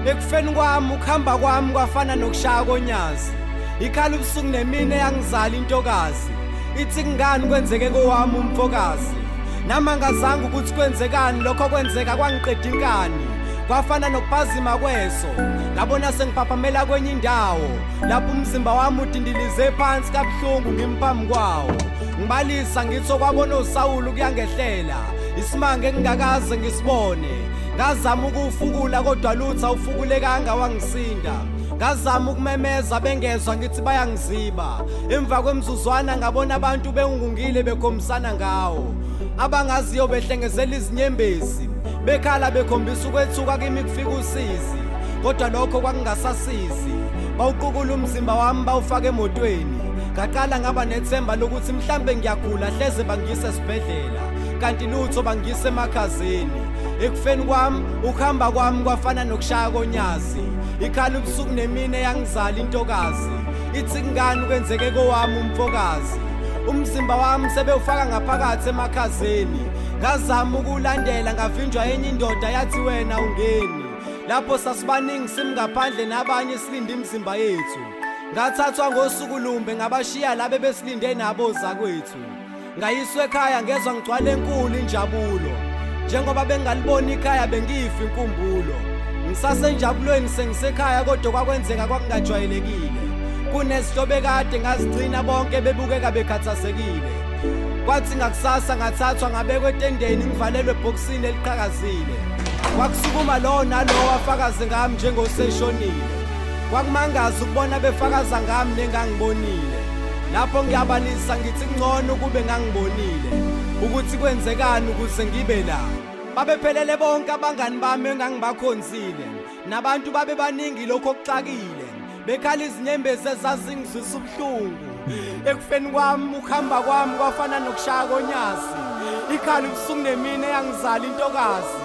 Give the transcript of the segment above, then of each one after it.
Ekufeni kwami ukuhamba kwami kwafana nokushaya konyazi. Ikhala ubusuku nemini eyangizala intokazi. Ithi ngani kwenzeke kowami umfokazi. Nama ngazange ukuthi kwenzekani lokho kwenzeka kwangiqeda inkani. Kwafana nokuphazima kweso. Ngabona sengiphaphamela kwenye indawo. Lapho umzimba wami udindilize phansi kabuhlungu ngimphambi kwawo. Ngibalisa ngithi okwabona uSawulu kuyangehlela. Isimanga engingakaze ngisibone. Ngazama ukufukula kodwa lutho awufukulekanga wangisinda. Ngazama ukumemeza bengezwa ngithi bayangiziba. Emva kwemzuzwana ngabona abantu bengungile bekhombisana ngawo. Abangaziyo behlengezela izinyembezi. Bekhala bekhombisa ukwethuka kimi kufika usizi. Kodwa lokho kwakungasasizi. Bawuqukula umzimba wami bawufaka emotweni. Ngaqala ngaba nethemba lokuthi mhlambe ngiyagula hleze bangise esibhedlela. Kanti lutho bangise emakhazeni. Ekufeni kwami ukuhamba kwami kwafana nokushaya konyazi. Ikhala ubusuku nemini eyangizala intokazi. Ithi ngani kwenzeke kowami umfokazi. Umzimba wami sebewufaka ngaphakathi emakhazeni. Ngazama ukulandela ngavinjwa enye indoda yathi wena ungeni. Lapho sasibaningi simngaphandle nabanye silinde imizimba yethu. Ngathathwa ngosuku lumbe ngabashiya labe besilinde nabo zakwethu. Ngayiswe ekhaya ngezwe ngigcwale enkulu injabulo. Njengoba bengalibona ikhaya bengifa inkumbulo. Ngisasenjabulweni sengisekhaya kodwa kwakwenzeka kwakungajwayelekile. Kunesihlobo ekade ngazigcina bonke bebukeka bekhathazekile. Kwathi ngakusasa ngathathwa ngabekwe etendeni ngivalelwe ebhokisini eliqhakazile. Kwakusukuma lo nalo wafakaze ngami njengoseshonile. Kwakumangaza ukubona befakaza ngami nengangibonile. Lapho ngiyabalisa ngithi ngcono kube ngangibonile ukuthi kwenzekani ukuze ngibe la. Babephelele bonke abangani bami engangibakhonzile. Nabantu babe baningi lokho okuxakile. Bekhala izinyembezi ezazingizwisa ubuhlungu. Ekufeni kwami ukuhamba kwami kwafana nokushaya konyazi. Ikhala ubusuku nemini eyangizala intokazi.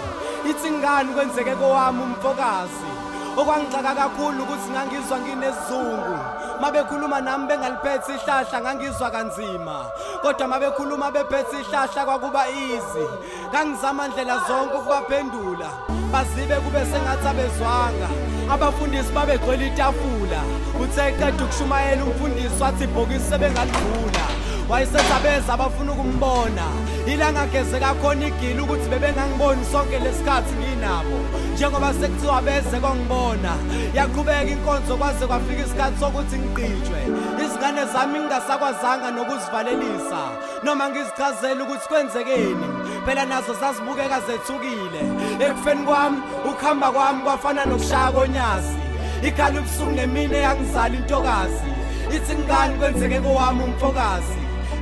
Ithi ngani kwenzeke kowami umfokazi. Okwangixaka kakhulu ukuthi ngangizwa nginesizungu. Mabekhuluma nami bengaliphethe ihlahla ngangizwa kanzima. Kodwa mabekhuluma bephethe ihlahla kwakuba easy. Ngangizama ndlela zonke ukubaphendula. Bazibe kube sengathi abezwanga. Abafundisi babegcwele itafula. Uthe eqeda ukushumayela umfundisi wathi ibhokisi sebengalivula. Wayesethabeza abafuna ukumbona. Ilanga geze kakhona igila ukuthi bebengangiboni sonke lesikhathi nginabo. Njengoba sekuthiwa beze kongibona. Yaqhubeka inkonzo kwaze kwafika isikhathi sokuthi ngiqitshwe. Izingane zami ngingasakwazanga nokuzivalelisa. Noma ngizichazela ukuthi kwenzekeni. Phela nazo zazibukeka zethukile. Ekufeni kwami ukuhamba kwami kwafana nokushaya konyazi. Ikhala ubusuku nemini eyangizala intokazi. Ithi ngani kwenzeke kowami umfokazi.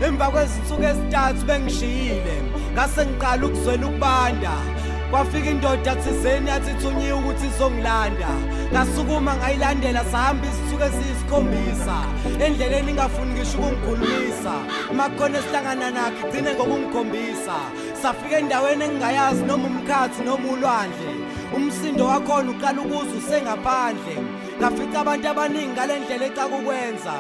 Emva kwezinsuku ezintathu bengishiyile. Ngase ngiqala ukuzwela ukubanda. Kwafika indoda thizeni yathi thunyiwe ukuthi izongilanda. Ngasukuma ngayilandela sahamba isithuke esiyisikhombisa. Endleleni ngafuni ngisho ukungikhulumisa. Makhona esihlangana nakhe igcine ngokungikhombisa. Safika endaweni engingayazi noma umkhathi noma ulwandle. Umsindo wakhona uqala ukuzwa usengaphandle. Ngafica abantu abaningi ngalendlela ecaka ukwenza.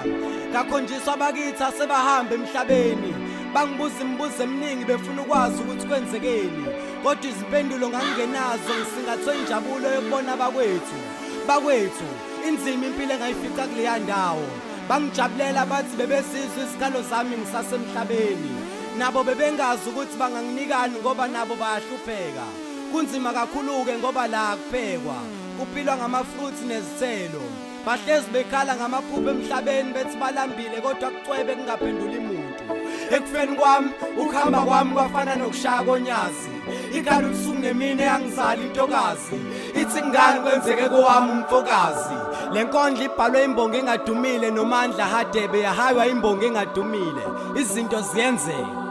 Ngakhonjiswa abakithi asebahambe emhlabeni. Bangibuza imibuzo eminingi befuna ukwazi ukuthi kwenzekeni. Kodwa izimpendulo ngangingenazo ngisingathwe injabulo yokubona bakwethu inzima impilo engayifica kuleya ndawo. Bangijabulela bathi bebesizwe isikhalo sami ngisasemhlabeni. Nabo bebengazi ukuthi banganginikani ngoba nabo bayahlupheka. Kunzima kakhulu-ke ngoba la kuphekwa kupilwa ngama-fruits nezithelo. Bahlezi bekhala ngamaphupho emhlabeni bethi balambile kodwa kucwebe kungaphenduli muntu. Ekufeni kwami ukuhamba kwami kwafana nokushaya konyazi. Ikhala ubusuku nemini eyangizala intokazi. Ithi ngani kwenzeke kowami umfokazi. Le nkondlo ibhalwe imbongi engadumile nomandla Hadebe yahaywa imbongi engadumile. Izinto ziyenzeka.